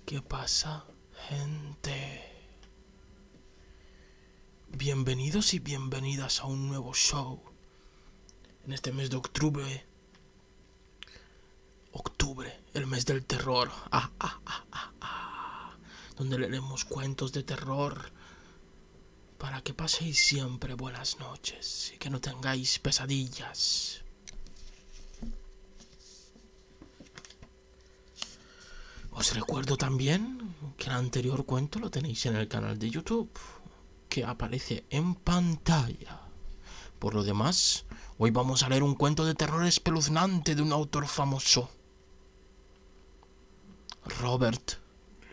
¿Qué pasa, gente? Bienvenidos y bienvenidas a un nuevo show en este mes de octubre. El mes del terror. Donde leeremos cuentos de terror para que paséis siempre buenas noches y que no tengáis pesadillas. Os recuerdo también que el anterior cuento lo tenéis en el canal de YouTube, que aparece en pantalla. Por lo demás, hoy vamos a leer un cuento de terror espeluznante de un autor famoso, Robert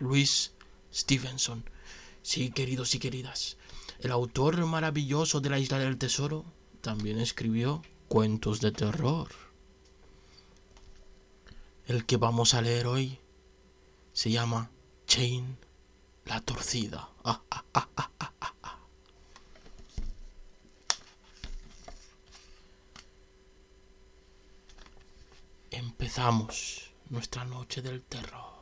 Louis Stevenson. Sí, queridos y queridas, el autor maravilloso de La Isla del Tesoro también escribió cuentos de terror. El que vamos a leer hoy se llama Jane la Torcida. Empezamos nuestra noche del terror.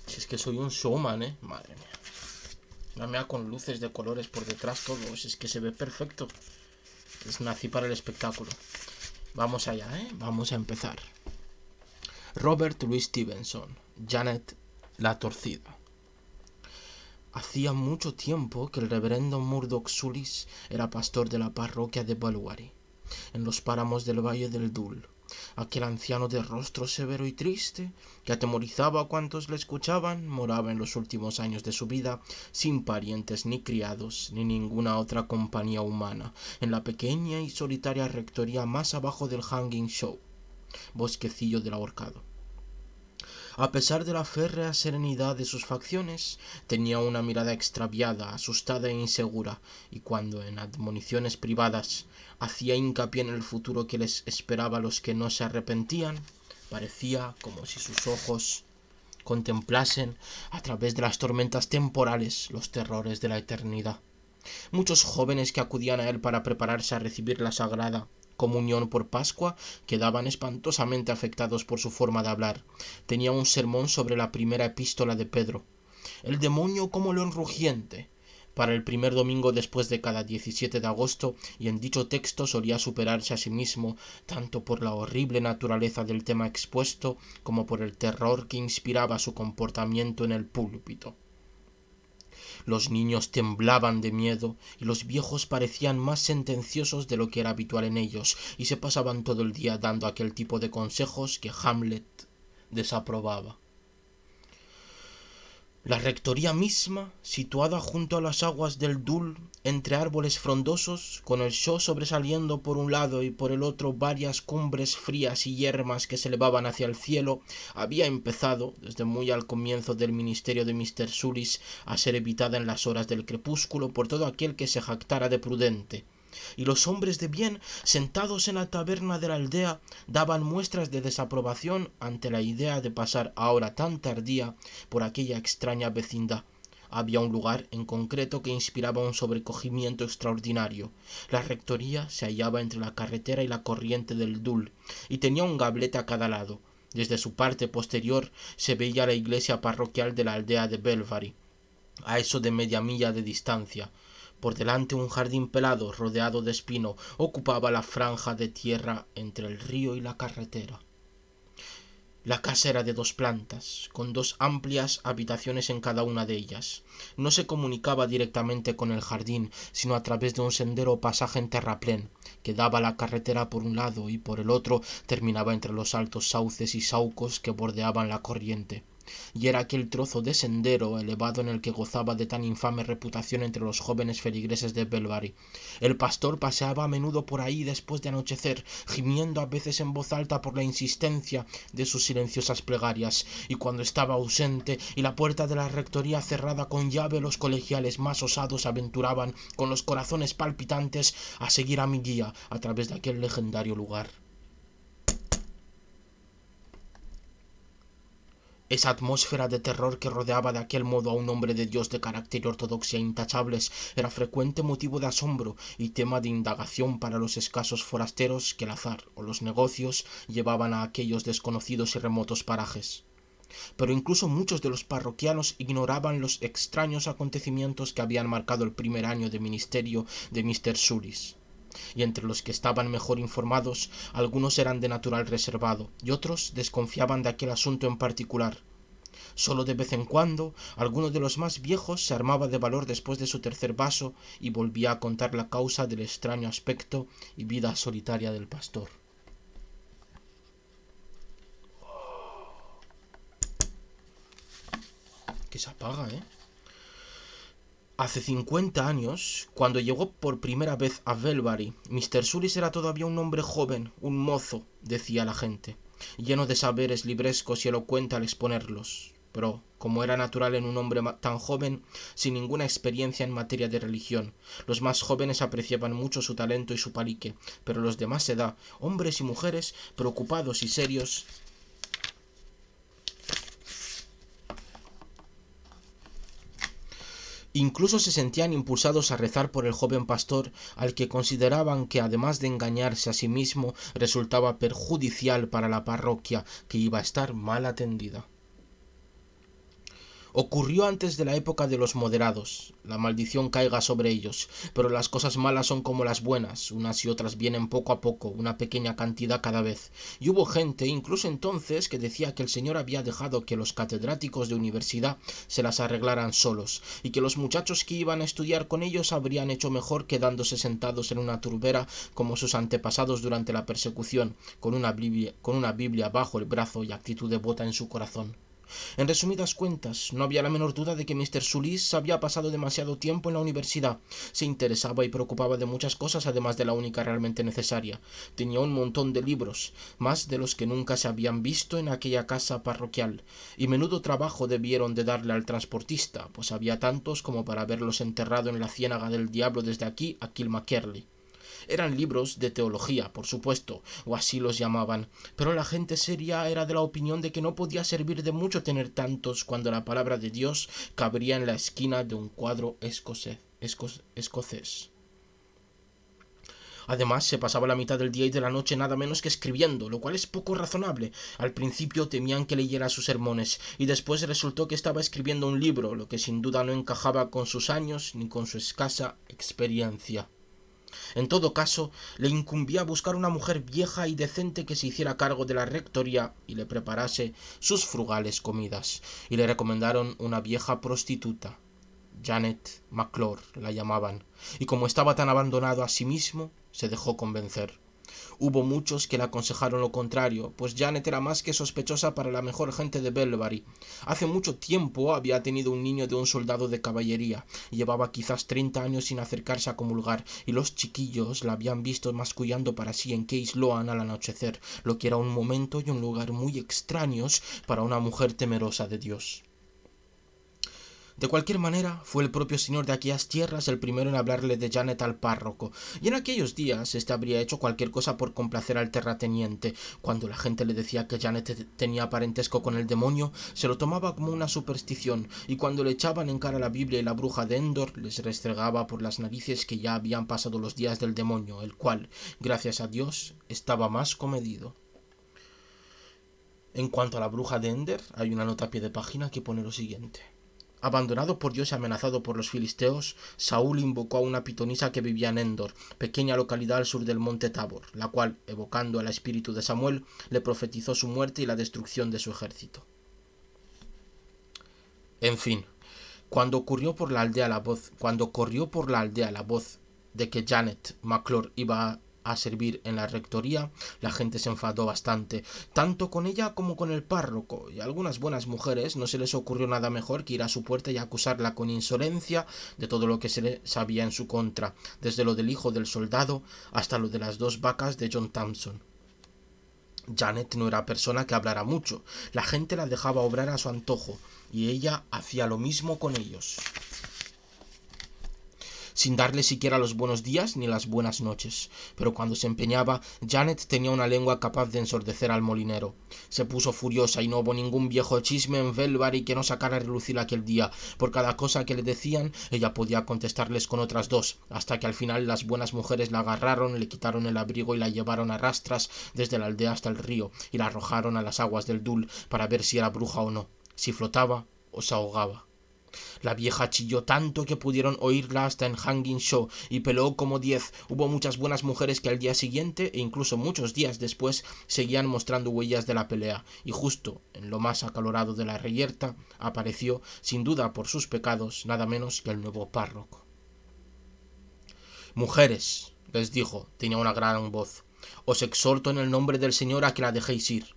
Si es que soy un showman, madre mía. La mea con luces de colores por detrás, todo. Si es que se ve perfecto. Nací para el espectáculo. Vamos allá, vamos a empezar. Robert Louis Stevenson, Janet la Torcida. Hacía mucho tiempo que el reverendo Murdoch Sulis era pastor de la parroquia de Belwari, en los páramos del valle del Dul. Aquel anciano de rostro severo y triste, que atemorizaba a cuantos le escuchaban, moraba en los últimos años de su vida, sin parientes ni criados, ni ninguna otra compañía humana, en la pequeña y solitaria rectoría más abajo del Hanging Show, bosquecillo del ahorcado. A pesar de la férrea serenidad de sus facciones, tenía una mirada extraviada, asustada e insegura, y cuando en admoniciones privadas hacía hincapié en el futuro que les esperaba a los que no se arrepentían, parecía como si sus ojos contemplasen a través de las tormentas temporales los terrores de la eternidad. Muchos jóvenes que acudían a él para prepararse a recibir la sagrada comunión por Pascua quedaban espantosamente afectados por su forma de hablar. Tenía un sermón sobre la primera epístola de Pedro. El demonio como león rugiente, para el primer domingo después de cada 17 de agosto, y en dicho texto solía superarse a sí mismo, tanto por la horrible naturaleza del tema expuesto, como por el terror que inspiraba su comportamiento en el púlpito. Los niños temblaban de miedo y los viejos parecían más sentenciosos de lo que era habitual en ellos, y se pasaban todo el día dando aquel tipo de consejos que Hamlet desaprobaba. La rectoría misma, situada junto a las aguas del Dul, entre árboles frondosos, con el Show sobresaliendo por un lado y por el otro varias cumbres frías y yermas que se elevaban hacia el cielo, había empezado, desde muy al comienzo del ministerio de Mr. Sulis, a ser evitada en las horas del crepúsculo por todo aquel que se jactara de prudente. Y los hombres de bien, sentados en la taberna de la aldea, daban muestras de desaprobación ante la idea de pasar a hora tan tardía por aquella extraña vecindad. Había un lugar en concreto que inspiraba un sobrecogimiento extraordinario. La rectoría se hallaba entre la carretera y la corriente del Dul, y tenía un gablete a cada lado. Desde su parte posterior se veía la iglesia parroquial de la aldea de Belwari, a eso de media milla de distancia. Por delante un jardín pelado, rodeado de espino, ocupaba la franja de tierra entre el río y la carretera. La casa era de 2 plantas, con 2 amplias habitaciones en cada una de ellas. No se comunicaba directamente con el jardín, sino a través de un sendero o pasaje en terraplén, que daba a la carretera por un lado y por el otro terminaba entre los altos sauces y saucos que bordeaban la corriente. Y era aquel trozo de sendero elevado en el que gozaba de tan infame reputación entre los jóvenes feligreses de Belwari. El pastor paseaba a menudo por ahí después de anochecer, gimiendo a veces en voz alta por la insistencia de sus silenciosas plegarias, y cuando estaba ausente y la puerta de la rectoría cerrada con llave, los colegiales más osados aventuraban, con los corazones palpitantes, a seguir a mi guía a través de aquel legendario lugar. Esa atmósfera de terror que rodeaba de aquel modo a un hombre de Dios de carácter y ortodoxia intachables era frecuente motivo de asombro y tema de indagación para los escasos forasteros que el azar o los negocios llevaban a aquellos desconocidos y remotos parajes. Pero incluso muchos de los parroquianos ignoraban los extraños acontecimientos que habían marcado el primer año de ministerio de Mr. Sulis. Y entre los que estaban mejor informados, algunos eran de natural reservado, y otros desconfiaban de aquel asunto en particular. Solo de vez en cuando, alguno de los más viejos se armaba de valor después de su tercer vaso y volvía a contar la causa del extraño aspecto y vida solitaria del pastor. Que se apaga, ¿eh? Hace 50 años, cuando llegó por primera vez a Velbary, Mr. Sulis era todavía un hombre joven, un mozo, decía la gente, lleno de saberes librescos y elocuente al exponerlos. Pero, como era natural en un hombre tan joven, sin ninguna experiencia en materia de religión, los más jóvenes apreciaban mucho su talento y su palique, pero los de más edad, hombres y mujeres, preocupados y serios, incluso se sentían impulsados a rezar por el joven pastor, al que consideraban que, además de engañarse a sí mismo, resultaba perjudicial para la parroquia, que iba a estar mal atendida. Ocurrió antes de la época de los moderados, la maldición caiga sobre ellos, pero las cosas malas son como las buenas, unas y otras vienen poco a poco, una pequeña cantidad cada vez, y hubo gente, incluso entonces, que decía que el Señor había dejado que los catedráticos de universidad se las arreglaran solos, y que los muchachos que iban a estudiar con ellos habrían hecho mejor quedándose sentados en una turbera como sus antepasados durante la persecución, con una Biblia bajo el brazo y actitud devota en su corazón. En resumidas cuentas, no había la menor duda de que Mr. Sulis había pasado demasiado tiempo en la universidad. Se interesaba y preocupaba de muchas cosas, además de la única realmente necesaria. Tenía un montón de libros, más de los que nunca se habían visto en aquella casa parroquial, y menudo trabajo debieron de darle al transportista, pues había tantos como para haberlos enterrado en la ciénaga del diablo desde aquí a Kilmakerley. Eran libros de teología, por supuesto, o así los llamaban, pero la gente seria era de la opinión de que no podía servir de mucho tener tantos cuando la palabra de Dios cabría en la esquina de un cuadro escocés. Además, se pasaba la mitad del día y de la noche nada menos que escribiendo, lo cual es poco razonable. Al principio temían que leyera sus sermones, y después resultó que estaba escribiendo un libro, lo que sin duda no encajaba con sus años ni con su escasa experiencia. En todo caso, le incumbía buscar una mujer vieja y decente que se hiciera cargo de la rectoría y le preparase sus frugales comidas, y le recomendaron una vieja prostituta. Janet McClure la llamaban, y como estaba tan abandonado a sí mismo, se dejó convencer. Hubo muchos que le aconsejaron lo contrario, pues Janet era más que sospechosa para la mejor gente de Velbary. Hace mucho tiempo había tenido un niño de un soldado de caballería, y llevaba quizás 30 años sin acercarse a comulgar, y los chiquillos la habían visto mascullando para sí en Case Loan al anochecer, lo que era un momento y un lugar muy extraños para una mujer temerosa de Dios. De cualquier manera, fue el propio señor de aquellas tierras el primero en hablarle de Janet al párroco, y en aquellos días éste habría hecho cualquier cosa por complacer al terrateniente. Cuando la gente le decía que Janet tenía parentesco con el demonio, se lo tomaba como una superstición, y cuando le echaban en cara la Biblia y la bruja de Endor, les restregaba por las narices que ya habían pasado los días del demonio, el cual, gracias a Dios, estaba más comedido. En cuanto a la bruja de Endor, hay una nota a pie de página que pone lo siguiente. Abandonado por Dios y amenazado por los filisteos, Saúl invocó a una pitonisa que vivía en Endor, pequeña localidad al sur del monte Tabor, la cual, evocando al espíritu de Samuel, le profetizó su muerte y la destrucción de su ejército. En fin, cuando corrió por la aldea la voz de que Janet McClure iba a servir en la rectoría, la gente se enfadó bastante, tanto con ella como con el párroco, y a algunas buenas mujeres no se les ocurrió nada mejor que ir a su puerta y acusarla con insolencia de todo lo que se le sabía en su contra, desde lo del hijo del soldado hasta lo de las 2 vacas de John Thompson. Janet no era persona que hablara mucho, la gente la dejaba obrar a su antojo, y ella hacía lo mismo con ellos. sin darle siquiera los buenos días ni las buenas noches. Pero cuando se empeñaba, Janet tenía una lengua capaz de ensordecer al molinero. Se puso furiosa y no hubo ningún viejo chisme en Velvary que no sacara a relucir aquel día. Por cada cosa que le decían, ella podía contestarles con otras dos, hasta que al final las buenas mujeres la agarraron, le quitaron el abrigo y la llevaron a rastras desde la aldea hasta el río y la arrojaron a las aguas del Dul para ver si era bruja o no, si flotaba o se ahogaba. La vieja chilló tanto que pudieron oírla hasta en Hanging Show y peló como 10. Hubo muchas buenas mujeres que al día siguiente e incluso muchos días después seguían mostrando huellas de la pelea, y justo en lo más acalorado de la reyerta apareció, sin duda por sus pecados, nada menos que el nuevo párroco. Mujeres, les dijo, tenía una gran voz, os exhorto en el nombre del Señor a que la dejéis ir.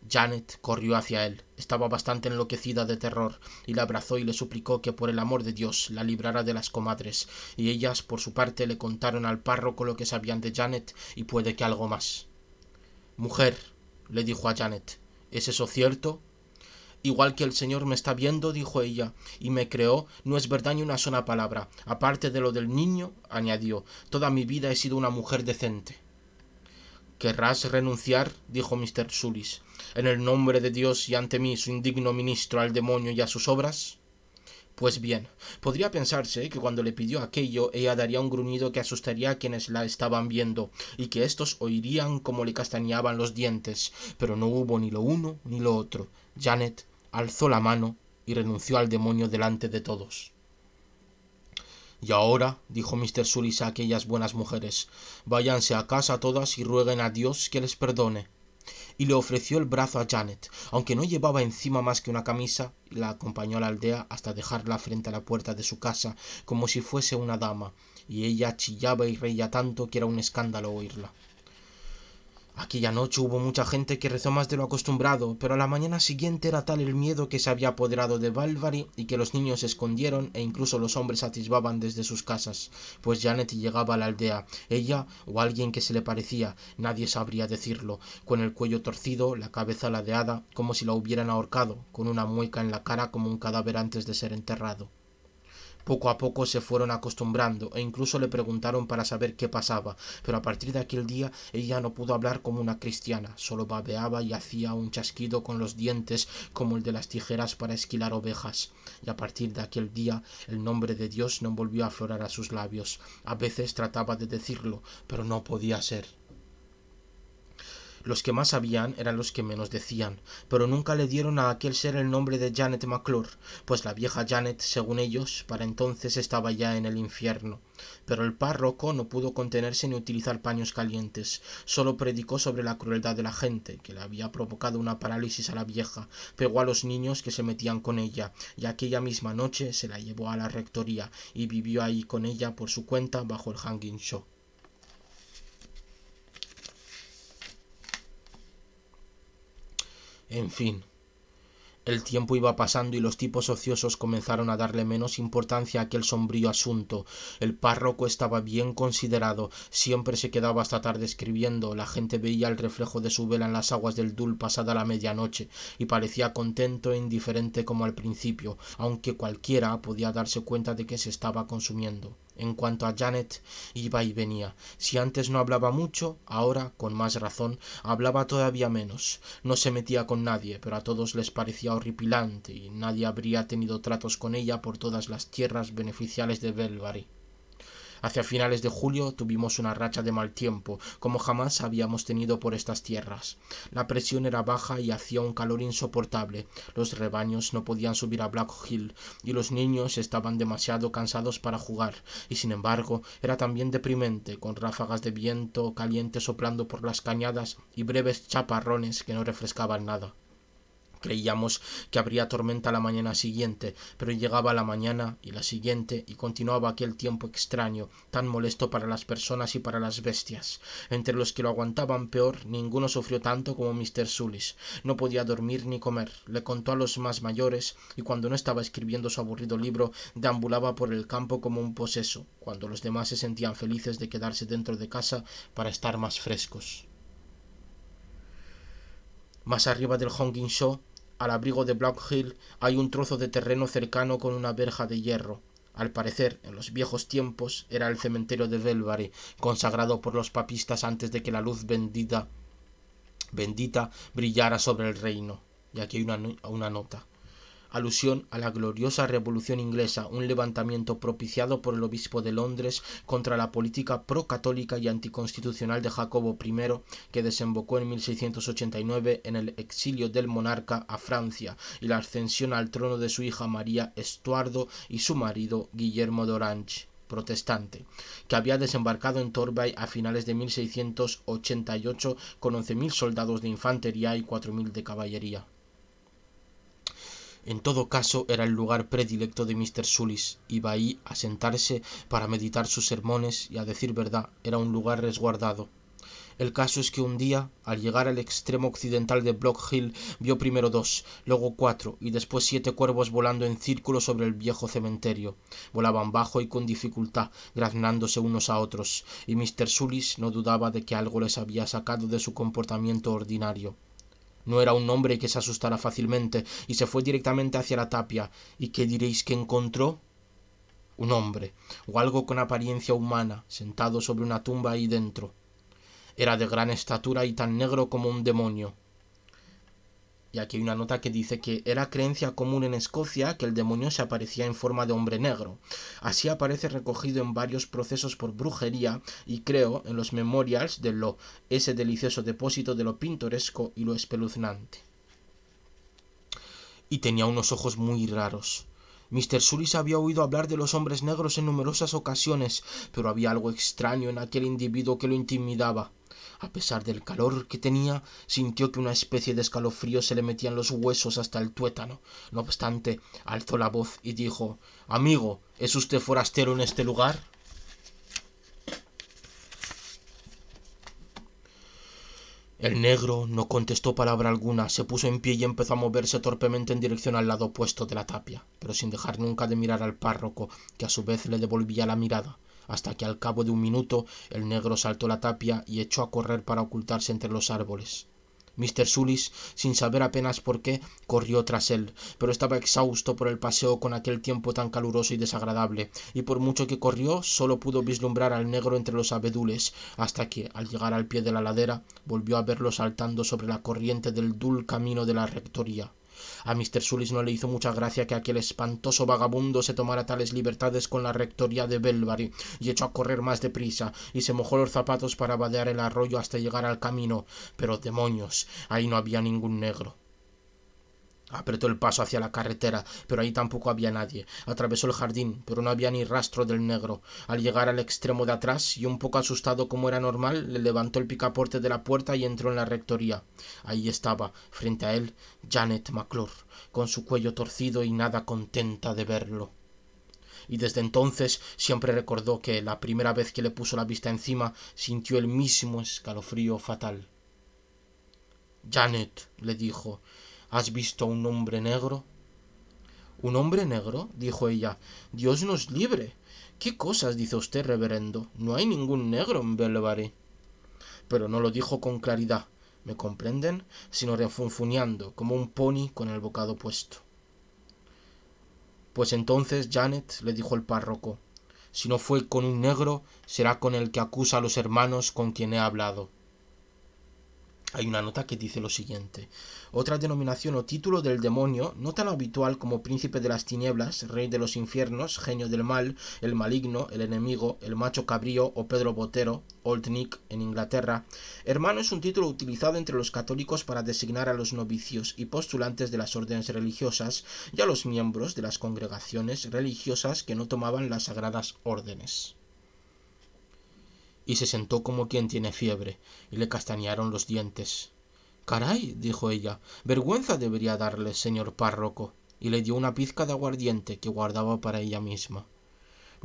Janet corrió hacia él. Estaba bastante enloquecida de terror, y le abrazó y le suplicó que por el amor de Dios la librara de las comadres, y ellas por su parte le contaron al párroco lo que sabían de Janet y puede que algo más. Mujer, le dijo a Janet, ¿es eso cierto? Igual que el Señor me está viendo, dijo ella, y me creó, no es verdad ni una sola palabra. Aparte de lo del niño, añadió, toda mi vida he sido una mujer decente. ¿Querrás renunciar? Dijo Mr. Sulis, en el nombre de Dios y ante mí, su indigno ministro, al demonio y a sus obras. Pues bien, podría pensarse que cuando le pidió aquello, ella daría un gruñido que asustaría a quienes la estaban viendo, y que éstos oirían cómo le castañaban los dientes, pero no hubo ni lo uno ni lo otro. Janet alzó la mano y renunció al demonio delante de todos. Y ahora, dijo Mr. Sulis a aquellas buenas mujeres, váyanse a casa todas y rueguen a Dios que les perdone. Y le ofreció el brazo a Janet, aunque no llevaba encima más que una camisa, y la acompañó a la aldea hasta dejarla frente a la puerta de su casa, como si fuese una dama, y ella chillaba y reía tanto que era un escándalo oírla. Aquella noche hubo mucha gente que rezó más de lo acostumbrado, pero a la mañana siguiente era tal el miedo que se había apoderado de Velvary y que los niños se escondieron e incluso los hombres atisbaban desde sus casas, pues Janet llegaba a la aldea, ella o alguien que se le parecía, nadie sabría decirlo, con el cuello torcido, la cabeza ladeada, como si la hubieran ahorcado, con una mueca en la cara como un cadáver antes de ser enterrado. Poco a poco se fueron acostumbrando e incluso le preguntaron para saber qué pasaba, pero a partir de aquel día ella no pudo hablar como una cristiana, solo babeaba y hacía un chasquido con los dientes como el de las tijeras para esquilar ovejas, y a partir de aquel día el nombre de Dios no volvió a aflorar a sus labios. A veces trataba de decirlo, pero no podía ser. Los que más sabían eran los que menos decían, pero nunca le dieron a aquel ser el nombre de Janet McClure, pues la vieja Janet, según ellos, para entonces estaba ya en el infierno. Pero el párroco no pudo contenerse ni utilizar paños calientes, solo predicó sobre la crueldad de la gente, que le había provocado una parálisis a la vieja, pegó a los niños que se metían con ella, y aquella misma noche se la llevó a la rectoría, y vivió ahí con ella por su cuenta bajo el Hanging Show. En fin, el tiempo iba pasando y los tipos ociosos comenzaron a darle menos importancia a aquel sombrío asunto. El párroco estaba bien considerado, siempre se quedaba hasta tarde escribiendo, la gente veía el reflejo de su vela en las aguas del Dul pasada la medianoche, y parecía contento e indiferente como al principio, aunque cualquiera podía darse cuenta de que se estaba consumiendo. En cuanto a Janet, iba y venía. Si antes no hablaba mucho, ahora, con más razón, hablaba todavía menos. No se metía con nadie, pero a todos les parecía horripilante, y nadie habría tenido tratos con ella por todas las tierras beneficiales de Velvary. Hacia finales de julio tuvimos una racha de mal tiempo, como jamás habíamos tenido por estas tierras. La presión era baja y hacía un calor insoportable. Los rebaños no podían subir a Black Hill, y los niños estaban demasiado cansados para jugar, y sin embargo era también deprimente, con ráfagas de viento caliente soplando por las cañadas y breves chaparrones que no refrescaban nada. Creíamos que habría tormenta la mañana siguiente, pero llegaba la mañana y la siguiente y continuaba aquel tiempo extraño, tan molesto para las personas y para las bestias. Entre los que lo aguantaban peor, ninguno sufrió tanto como Mr. Sulis. No podía dormir ni comer. Le contó a los más mayores, y cuando no estaba escribiendo su aburrido libro, deambulaba por el campo como un poseso, cuando los demás se sentían felices de quedarse dentro de casa para estar más frescos. Más arriba del Hanging Show, al abrigo de Black Hill, hay un trozo de terreno cercano con una verja de hierro. Al parecer, en los viejos tiempos, era el cementerio de Belvary, consagrado por los papistas antes de que la luz bendita brillara sobre el reino. Y aquí hay una nota. Alusión a la gloriosa Revolución Inglesa, un levantamiento propiciado por el obispo de Londres contra la política procatólica y anticonstitucional de Jacobo I, que desembocó en 1689 en el exilio del monarca a Francia y la ascensión al trono de su hija María Estuardo y su marido Guillermo de Orange, protestante, que había desembarcado en Torbay a finales de 1688 con 11.000 soldados de infantería y 4.000 de caballería. En todo caso, era el lugar predilecto de Mr. Sulis. Iba ahí a sentarse para meditar sus sermones y, a decir verdad, era un lugar resguardado. El caso es que un día, al llegar al extremo occidental de Block Hill, vio primero 2, luego 4 y después 7 cuervos volando en círculo sobre el viejo cementerio. Volaban bajo y con dificultad, graznándose unos a otros, y Mr. Sulis no dudaba de que algo les había sacado de su comportamiento ordinario. No era un hombre que se asustara fácilmente, y se fue directamente hacia la tapia. ¿Y qué diréis que encontró? Un hombre, o algo con apariencia humana, sentado sobre una tumba ahí dentro. Era de gran estatura y tan negro como un demonio. Y aquí hay una nota que dice que era creencia común en Escocia que el demonio se aparecía en forma de hombre negro. Así aparece recogido en varios procesos por brujería y creo en los memorials de ese delicioso depósito de lo pintoresco y lo espeluznante. Y tenía unos ojos muy raros. Mr. Sulis había oído hablar de los hombres negros en numerosas ocasiones, pero había algo extraño en aquel individuo que lo intimidaba. A pesar del calor que tenía, sintió que una especie de escalofrío se le metía en los huesos hasta el tuétano. No obstante, alzó la voz y dijo: «Amigo, ¿es usted forastero en este lugar?» El negro no contestó palabra alguna, se puso en pie y empezó a moverse torpemente en dirección al lado opuesto de la tapia, pero sin dejar nunca de mirar al párroco, que a su vez le devolvía la mirada, hasta que al cabo de un minuto el negro saltó la tapia y echó a correr para ocultarse entre los árboles. Mr. Sulis, sin saber apenas por qué, corrió tras él, pero estaba exhausto por el paseo con aquel tiempo tan caluroso y desagradable, y por mucho que corrió, solo pudo vislumbrar al negro entre los abedules, hasta que, al llegar al pie de la ladera, volvió a verlo saltando sobre la corriente del dul camino de la rectoría. A Mr. Sulis no le hizo mucha gracia que aquel espantoso vagabundo se tomara tales libertades con la rectoría de Belvary, y echó a correr más deprisa, y se mojó los zapatos para vadear el arroyo hasta llegar al camino. Pero demonios, ahí no había ningún negro. Apretó el paso hacia la carretera, pero ahí tampoco había nadie. Atravesó el jardín, pero no había ni rastro del negro. Al llegar al extremo de atrás, y un poco asustado como era normal, le levantó el picaporte de la puerta y entró en la rectoría. Ahí estaba, frente a él, Janet McClure, con su cuello torcido y nada contenta de verlo. Y desde entonces siempre recordó que la primera vez que le puso la vista encima sintió el mismo escalofrío fatal. «Janet», le dijo, «¿has visto a un hombre negro?» «¿Un hombre negro?», dijo ella. «Dios nos libre. ¿Qué cosas dice usted, reverendo? No hay ningún negro en Belvary». Pero no lo dijo con claridad, ¿me comprenden?, sino refunfuñando, como un pony con el bocado puesto. «Pues entonces, Janet», le dijo el párroco, «si no fue con un negro, será con el que acusa a los hermanos con quien he hablado». Hay una nota que dice lo siguiente: otra denominación o título del demonio, no tan habitual como príncipe de las tinieblas, rey de los infiernos, genio del mal, el maligno, el enemigo, el macho cabrío o Pedro Botero, Old Nick en Inglaterra. Hermano es un título utilizado entre los católicos para designar a los novicios y postulantes de las órdenes religiosas y a los miembros de las congregaciones religiosas que no tomaban las sagradas órdenes. Y se sentó como quien tiene fiebre, y le castañaron los dientes. «Caray», dijo ella, «vergüenza debería darle, señor párroco», y le dio una pizca de aguardiente que guardaba para ella misma.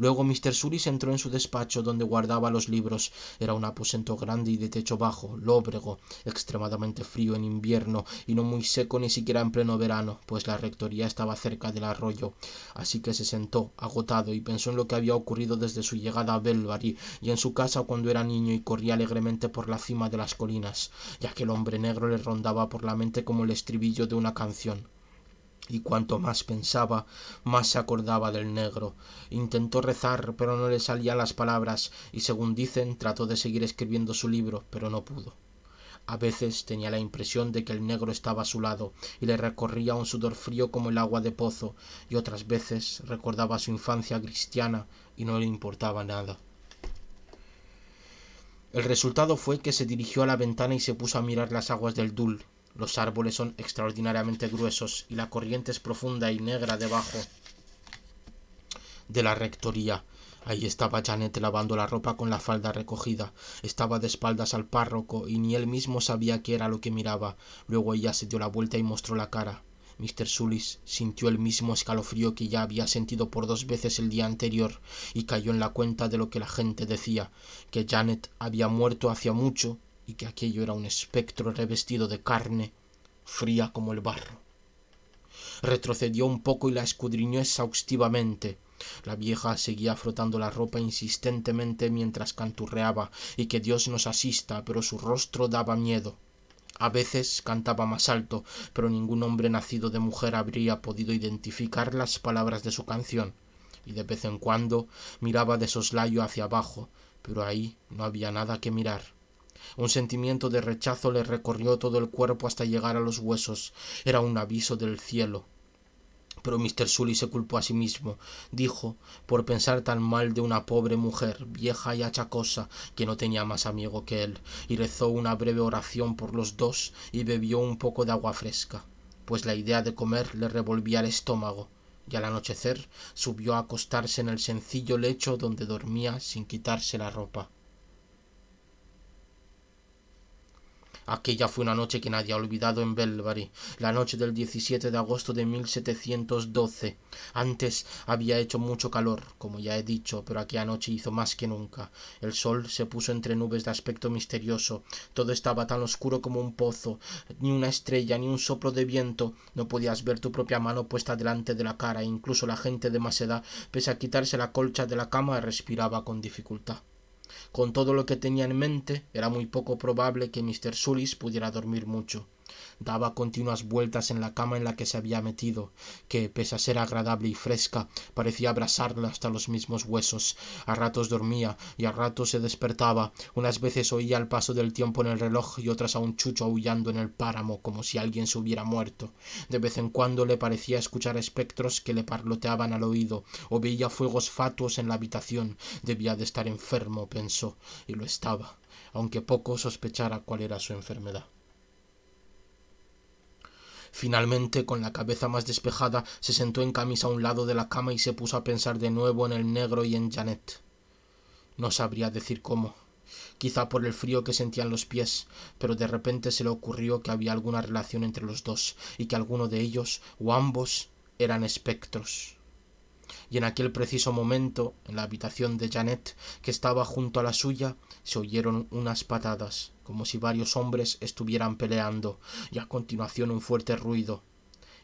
Luego Mr. Sulis entró en su despacho, donde guardaba los libros. Era un aposento grande y de techo bajo, lóbrego, extremadamente frío en invierno y no muy seco ni siquiera en pleno verano, pues la rectoría estaba cerca del arroyo. Así que se sentó, agotado, y pensó en lo que había ocurrido desde su llegada a Belvary y en su casa cuando era niño y corría alegremente por la cima de las colinas, y aquel hombre negro le rondaba por la mente como el estribillo de una canción. Y cuanto más pensaba, más se acordaba del negro. Intentó rezar, pero no le salían las palabras, y según dicen, trató de seguir escribiendo su libro, pero no pudo. A veces tenía la impresión de que el negro estaba a su lado, y le recorría un sudor frío como el agua de pozo, y otras veces recordaba su infancia cristiana y no le importaba nada. El resultado fue que se dirigió a la ventana y se puso a mirar las aguas del Dul. Los árboles son extraordinariamente gruesos y la corriente es profunda y negra debajo de la rectoría. Ahí estaba Janet lavando la ropa con la falda recogida. Estaba de espaldas al párroco y ni él mismo sabía qué era lo que miraba. Luego ella se dio la vuelta y mostró la cara. Mr. Sulis sintió el mismo escalofrío que ya había sentido por 2 veces el día anterior y cayó en la cuenta de lo que la gente decía, que Janet había muerto hacía mucho y que aquello era un espectro revestido de carne, fría como el barro. Retrocedió un poco y la escudriñó exhaustivamente. La vieja seguía frotando la ropa insistentemente mientras canturreaba, y que Dios nos asista, pero su rostro daba miedo. A veces cantaba más alto, pero ningún hombre nacido de mujer habría podido identificar las palabras de su canción, y de vez en cuando miraba de soslayo hacia abajo, pero ahí no había nada que mirar. Un sentimiento de rechazo le recorrió todo el cuerpo hasta llegar a los huesos. Era un aviso del cielo. Pero Mr. Sully se culpó a sí mismo, dijo, por pensar tan mal de una pobre mujer, vieja y achacosa, que no tenía más amigo que él, y rezó una breve oración por los dos y bebió un poco de agua fresca, pues la idea de comer le revolvía el estómago, y al anochecer subió a acostarse en el sencillo lecho donde dormía sin quitarse la ropa. Aquella fue una noche que nadie ha olvidado en Belbury, la noche del 17 de agosto de 1712. Antes había hecho mucho calor, como ya he dicho, pero aquella noche hizo más que nunca. El sol se puso entre nubes de aspecto misterioso. Todo estaba tan oscuro como un pozo. Ni una estrella, ni un soplo de viento. No podías ver tu propia mano puesta delante de la cara, e incluso la gente de más edad, pese a quitarse la colcha de la cama, respiraba con dificultad. Con todo lo que tenía en mente, era muy poco probable que Mr. Sulis pudiera dormir mucho. Daba continuas vueltas en la cama en la que se había metido, que, pese a ser agradable y fresca, parecía abrasarla hasta los mismos huesos. A ratos dormía y a ratos se despertaba. Unas veces oía el paso del tiempo en el reloj y otras a un chucho aullando en el páramo, como si alguien se hubiera muerto. De vez en cuando le parecía escuchar espectros que le parloteaban al oído, o veía fuegos fatuos en la habitación. Debía de estar enfermo, pensó, y lo estaba, aunque poco sospechara cuál era su enfermedad. Finalmente, con la cabeza más despejada, se sentó en camisa a un lado de la cama y se puso a pensar de nuevo en el negro y en Janet. No sabría decir cómo, quizá por el frío que sentía en los pies, pero de repente se le ocurrió que había alguna relación entre los dos, y que alguno de ellos, o ambos, eran espectros. Y en aquel preciso momento, en la habitación de Janet, que estaba junto a la suya, se oyeron unas patadas, como si varios hombres estuvieran peleando, y a continuación un fuerte ruido,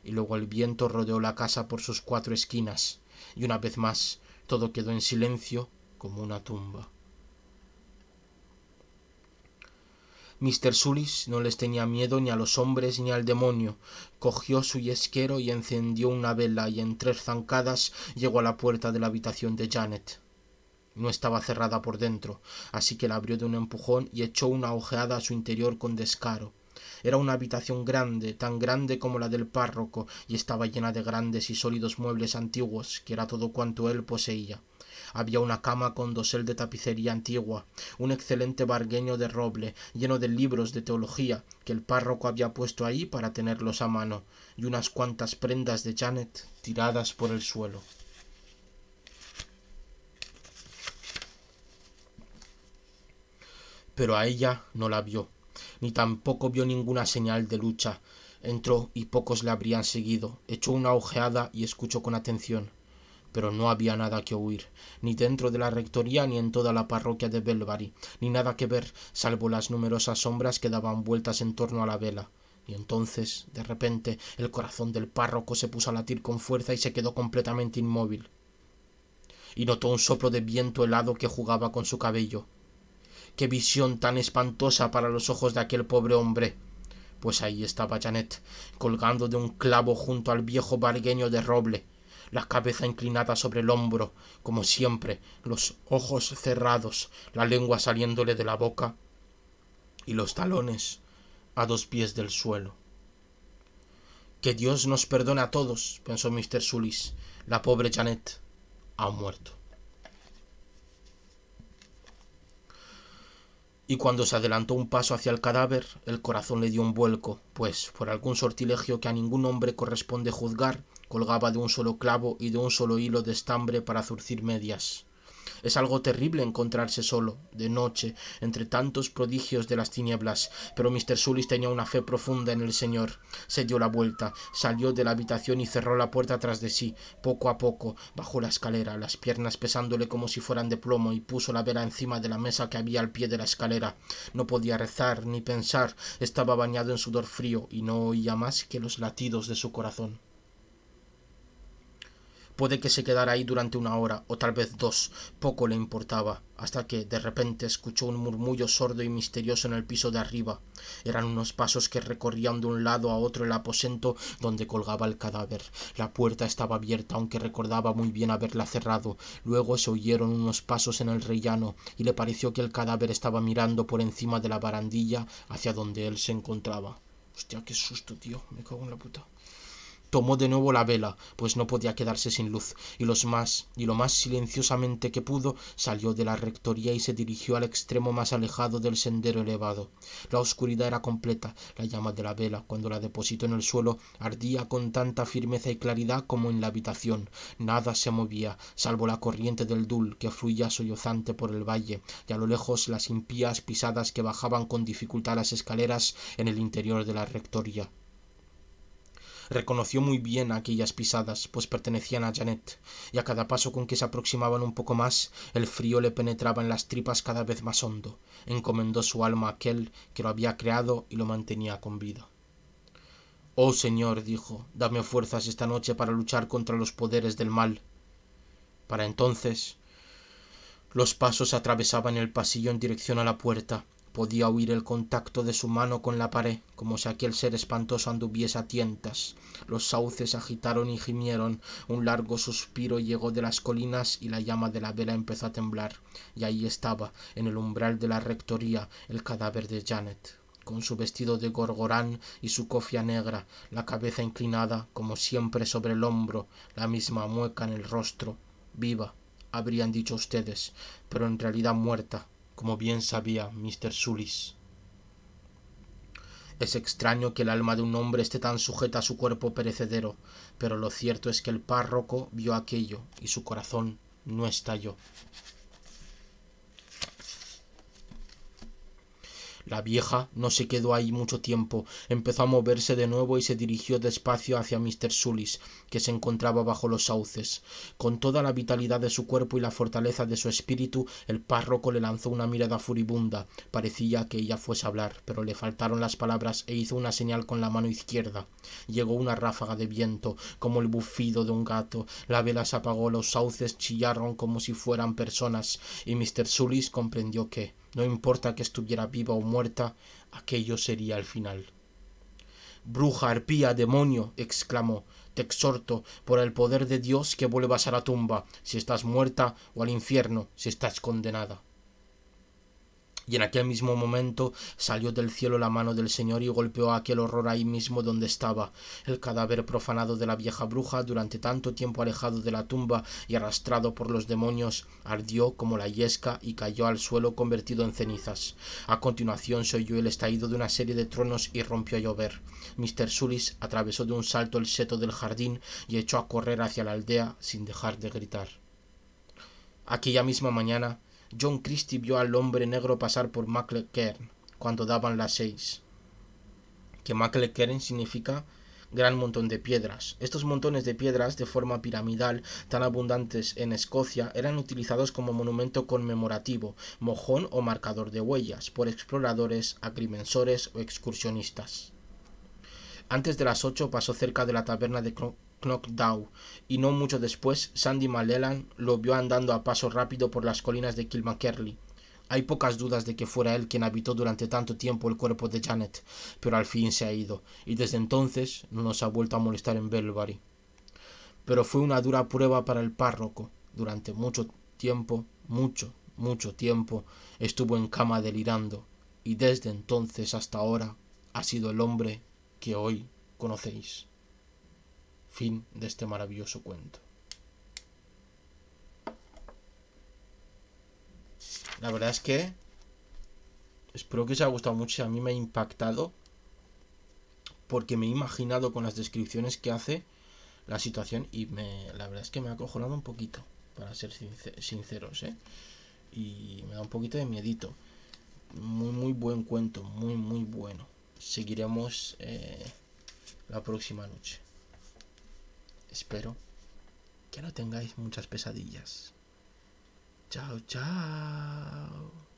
y luego el viento rodeó la casa por sus 4 esquinas, y una vez más todo quedó en silencio como una tumba. Mr. Sulis no les tenía miedo ni a los hombres ni al demonio. Cogió su yesquero y encendió una vela, y en 3 zancadas llegó a la puerta de la habitación de Janet. No estaba cerrada por dentro, así que la abrió de un empujón y echó una ojeada a su interior con descaro. Era una habitación grande, tan grande como la del párroco, y estaba llena de grandes y sólidos muebles antiguos, que era todo cuanto él poseía. Había una cama con dosel de tapicería antigua, un excelente vargueño de roble, lleno de libros de teología, que el párroco había puesto ahí para tenerlos a mano, y unas cuantas prendas de Janet tiradas por el suelo. Pero a ella no la vio, ni tampoco vio ninguna señal de lucha. Entró y pocos le habrían seguido, echó una ojeada y escuchó con atención. Pero no había nada que oír, ni dentro de la rectoría ni en toda la parroquia de Belbury, ni nada que ver, salvo las numerosas sombras que daban vueltas en torno a la vela. Y entonces, de repente, el corazón del párroco se puso a latir con fuerza y se quedó completamente inmóvil. Y notó un soplo de viento helado que jugaba con su cabello. ¡Qué visión tan espantosa para los ojos de aquel pobre hombre! pues ahí estaba Janet, colgando de un clavo junto al viejo vargueño de roble, la cabeza inclinada sobre el hombro, como siempre, los ojos cerrados, la lengua saliéndole de la boca y los talones a 2 pies del suelo. Que Dios nos perdone a todos, pensó Mr. Sulis. La pobre Janet ha muerto. Y cuando se adelantó un paso hacia el cadáver, el corazón le dio un vuelco, pues, por algún sortilegio que a ningún hombre corresponde juzgar, colgaba de un solo clavo y de un solo hilo de estambre para zurcir medias. Es algo terrible encontrarse solo, de noche, entre tantos prodigios de las tinieblas, pero Mr. Sulis tenía una fe profunda en el Señor. Se dio la vuelta, salió de la habitación y cerró la puerta tras de sí. Poco a poco bajó la escalera, las piernas pesándole como si fueran de plomo, y puso la vela encima de la mesa que había al pie de la escalera. No podía rezar ni pensar, estaba bañado en sudor frío y no oía más que los latidos de su corazón. Puede que se quedara ahí durante 1 hora, o tal vez 2, poco le importaba, hasta que de repente escuchó un murmullo sordo y misterioso en el piso de arriba. Eran unos pasos que recorrían de un lado a otro el aposento donde colgaba el cadáver. La puerta estaba abierta, aunque recordaba muy bien haberla cerrado. Luego se oyeron unos pasos en el rellano, y le pareció que el cadáver estaba mirando por encima de la barandilla hacia donde él se encontraba. Hostia, qué susto, tío, me cago en la puta. Tomó de nuevo la vela, pues no podía quedarse sin luz, y lo más silenciosamente que pudo, salió de la rectoría y se dirigió al extremo más alejado del sendero elevado. La oscuridad era completa. La llama de la vela, cuando la depositó en el suelo, ardía con tanta firmeza y claridad como en la habitación. Nada se movía, salvo la corriente del Dul, que fluía sollozante por el valle, y a lo lejos las impías pisadas que bajaban con dificultad las escaleras en el interior de la rectoría. Reconoció muy bien aquellas pisadas, pues pertenecían a Janet, y a cada paso con que se aproximaban un poco más, el frío le penetraba en las tripas cada vez más hondo. Encomendó su alma a aquel que lo había creado y lo mantenía con vida. «Oh Señor», dijo, «dame fuerzas esta noche para luchar contra los poderes del mal». Para entonces, los pasos atravesaban el pasillo en dirección a la puerta. Podía oír el contacto de su mano con la pared, como si aquel ser espantoso anduviese a tientas. Los sauces agitaron y gimieron, un largo suspiro llegó de las colinas y la llama de la vela empezó a temblar. Y ahí estaba, en el umbral de la rectoría, el cadáver de Janet, con su vestido de gorgorán y su cofia negra, la cabeza inclinada, como siempre, sobre el hombro, la misma mueca en el rostro. Viva, habrían dicho ustedes, pero en realidad muerta, como bien sabía Mr. Sulis. Es extraño que el alma de un hombre esté tan sujeta a su cuerpo perecedero, pero lo cierto es que el párroco vio aquello y su corazón no estalló. La vieja no se quedó ahí mucho tiempo, empezó a moverse de nuevo y se dirigió despacio hacia Mr. Sulis, que se encontraba bajo los sauces. Con toda la vitalidad de su cuerpo y la fortaleza de su espíritu, el párroco le lanzó una mirada furibunda. Parecía que ella fuese a hablar, pero le faltaron las palabras e hizo una señal con la mano izquierda. Llegó una ráfaga de viento, como el bufido de un gato. La vela se apagó, los sauces chillaron como si fueran personas, y Mr. Sulis comprendió que, no importa que estuviera viva o muerta, aquello sería el final. «Bruja, arpía, demonio», exclamó, «te exhorto, por el poder de Dios, que vuelvas a la tumba, si estás muerta, o al infierno, si estás condenada». Y en aquel mismo momento salió del cielo la mano del Señor y golpeó a aquel horror ahí mismo donde estaba. El cadáver profanado de la vieja bruja, durante tanto tiempo alejado de la tumba y arrastrado por los demonios, ardió como la yesca y cayó al suelo convertido en cenizas. A continuación se oyó el estallido de una serie de truenos y rompió a llover. Mr. Sulis atravesó de un salto el seto del jardín y echó a correr hacia la aldea sin dejar de gritar. Aquella misma mañana, John Christie vio al hombre negro pasar por Maclecairn cuando daban las 6. Que Maclecairn significa gran montón de piedras. Estos montones de piedras de forma piramidal, tan abundantes en Escocia, eran utilizados como monumento conmemorativo, mojón o marcador de huellas, por exploradores, agrimensores o excursionistas. Antes de las 8 pasó cerca de la taberna de Knockdown, y no mucho después Sandy Malelan lo vio andando a paso rápido por las colinas de Kilmakerley. Hay pocas dudas de que fuera él quien habitó durante tanto tiempo el cuerpo de Janet, pero al fin se ha ido, y desde entonces no nos ha vuelto a molestar en Belbury. Pero fue una dura prueba para el párroco. Durante mucho tiempo, estuvo en cama delirando, y desde entonces hasta ahora ha sido el hombre que hoy conocéis. Fin de este maravilloso cuento. La verdad es que espero que os haya gustado mucho. A mí me ha impactado porque me he imaginado con las descripciones que hace la situación y la verdad es que me ha acojonado un poquito, para ser sinceros, ¿eh? Y me da un poquito de miedito. Muy buen cuento, muy bueno. Seguiremos la próxima noche. Espero que no tengáis muchas pesadillas. Chao, chao.